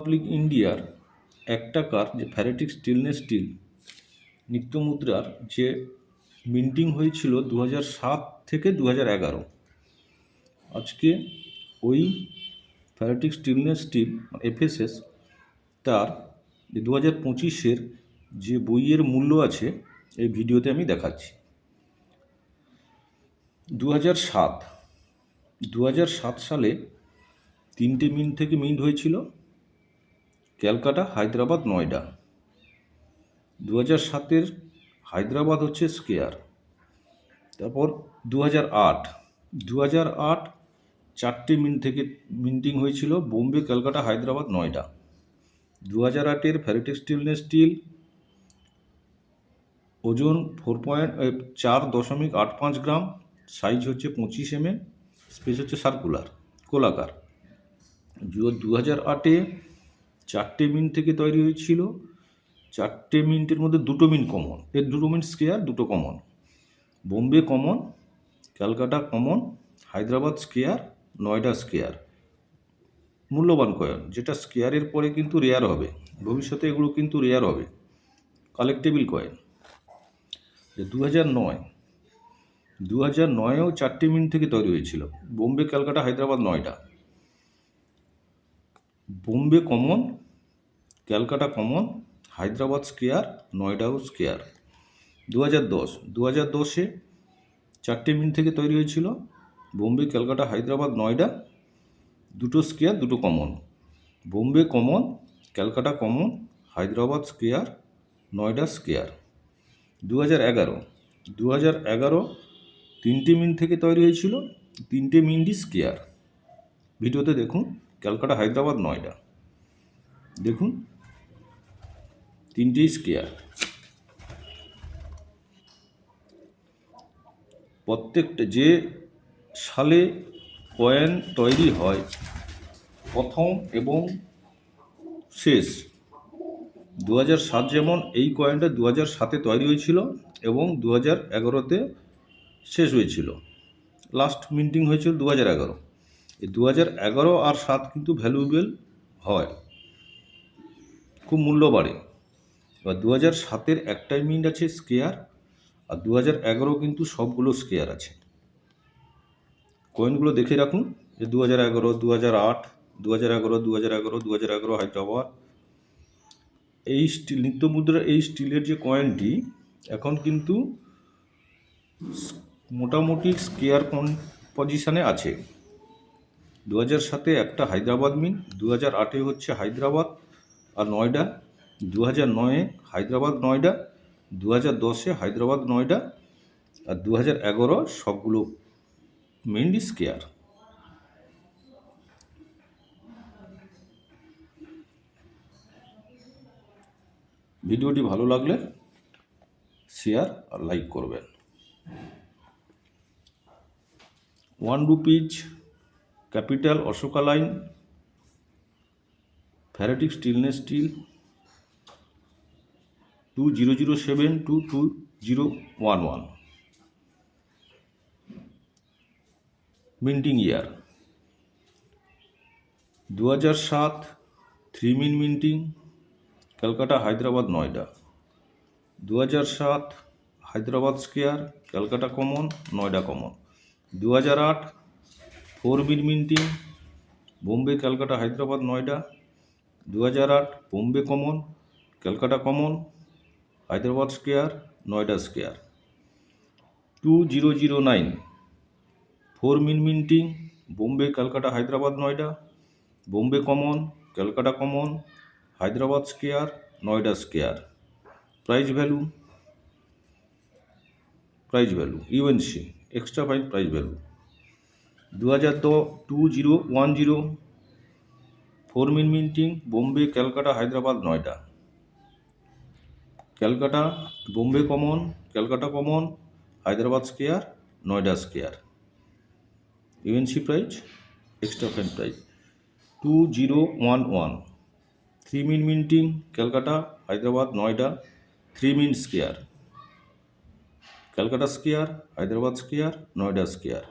Republic ইন্ডিয়ার 1 টাকার যে ফ্যারেটিক স্টেনলেস স্টিল নিত্য মুদ্রার যে মিন্টিং হয়েছিল 2007 থেকে 2011, আজকে ওই ফ্যারেটিক স্টেনলেস স্টিল এফএসএস তার 2025-এর যে বইয়ের মূল্য আছে এই ভিডিওতে আমি দেখাচ্ছি। 2007 সালে 3টে মিন্ট থেকে মিন্ট হয়েছিল, ক্যালকাটা, হায়দ্রাবাদ, নয়ডা। 2007-এর হায়দ্রাবাদ হচ্ছে স্কেয়ার। তারপর 2008 4টে মিন্ট থেকে মিন্টিং হয়েছিল, বোম্বে, ক্যালকাটা, হায়দ্রাবাদ, নয়ডা। 2008-এর ফ্যারেটিক স্টেনলেস স্টিল, ওজন 4.85 গ্রাম, সাইজ হচ্ছে 25 mm, স্পেস হচ্ছে সার্কুলার, গোলাকার। 2008-এ 4টে মিন্ট থেকে তৈরি হয়েছিল, 4টে মিন্টের মধ্যে 2টো মিন্ট কমন, 2টো মিন্ট স্কেয়ার, 2টো common. Bombay common, Calcutta common, Hyderabad square, Noida scarce. মূল্যবান কয়েন, যেটা স্কেয়ারের পরে কিন্তু রেয়ার হবে, ভবিষ্যতে এগুলো কিন্তু রেয়ার হবে, কালেক্টেবল কয়েন। 2009-এও 4টে মিন্ট থেকে তৈরি হয়েছিল, Bombay, Calcutta, Hyderabad, Noida. Bombay common, Calcutta common, Hyderabad scarce, নয়ডাও স্কেয়ার। 2010-এ 4টে মিন্ট থেকে তৈরি হয়েছিল, বোম্বে, ক্যালকাটা, হায়দ্রাবাদ, নয়ডা, 2টো স্কেয়ার, 2টো common. Bombay common, Calcutta common, Hyderabad square, Noida scarce. 2011 3টে মিন্ট থেকে তৈরি হয়েছিল, 3টে মিন্টই স্কেয়ার। ভিডিওতে দেখুন, ক্যালকাটা, হায়দ্রাবাদ, নয়ডা, দেখুন 3টেই স্কেয়ার। প্রত্যেকটা যে সালে কয়েন তৈরি হয়, প্রথম এবং শেষ 2007, যেমন এই কয়েনটা 2007-এ তৈরি হয়েছিল এবং 2011-তে শেষ হয়েছিল, লাস্ট মিন্টিং হয়েছিল 2011। এই 2011 আর 7 কিন্তু ভ্যালুয়েবল হয়, খুব মূল্য বাড়ে। এবার 2007-এর একটাই মিন্ট আছে স্কেয়ার, আর 2011 কিন্তু সবগুলো স্কেয়ার আছে। কয়েনগুলো দেখে রাখুন, যে 2011, 2008, 2011 হায়দ্রাবাদ। এই স্টিল নিত্য মুদ্রা, এই স্টিলের যে কয়েনটি এখন কিন্তু মোটামুটি স্কেয়ার পজিশানে আছে। 2007-এ একটা হায়দ্রাবাদ মিন্ট, 2008-এ হচ্ছে হায়দ্রাবাদ আর নয়ডা, 2009-এ হায়দ্রাবাদ, নয়ডা, 2010-এ হায়দ্রাবাদ, নয়ডা, আর 2011 সবগুলো মিন্ট স্কেয়ার। ভিডিওটি ভালো লাগলে শেয়ার আর লাইক করবেন। 1 rupees capital Ashoka line ferritic stainless steel 2007 to 2011, minting year 2007, 3 mint minting, Calcutta, Hyderabad, Noida. 2007 Hyderabad square, Calcutta common, Noida common. 2008 4 mint minting, Bombay, Calcutta, Hyderabad, Noida. 2008 Bombay common, Calcutta common, Hyderabad square, Noida square. 2009 4 mint minting, Bombay, Calcutta, Hyderabad, Noida. Bombay common, Calcutta common, Hyderabad square, Noida square. Price value UNC, extra fine price value. 2010 4 mint minting, Bombay, Calcutta, Hyderabad, Noida. Calcutta, Bombay common, Calcutta common, Hyderabad square, Noida square. UNC price, extra fine price. 2011 3 mint minting, Calcutta, Hyderabad, Noida, 3 mint square, Calcutta square, Hyderabad square, Noida square.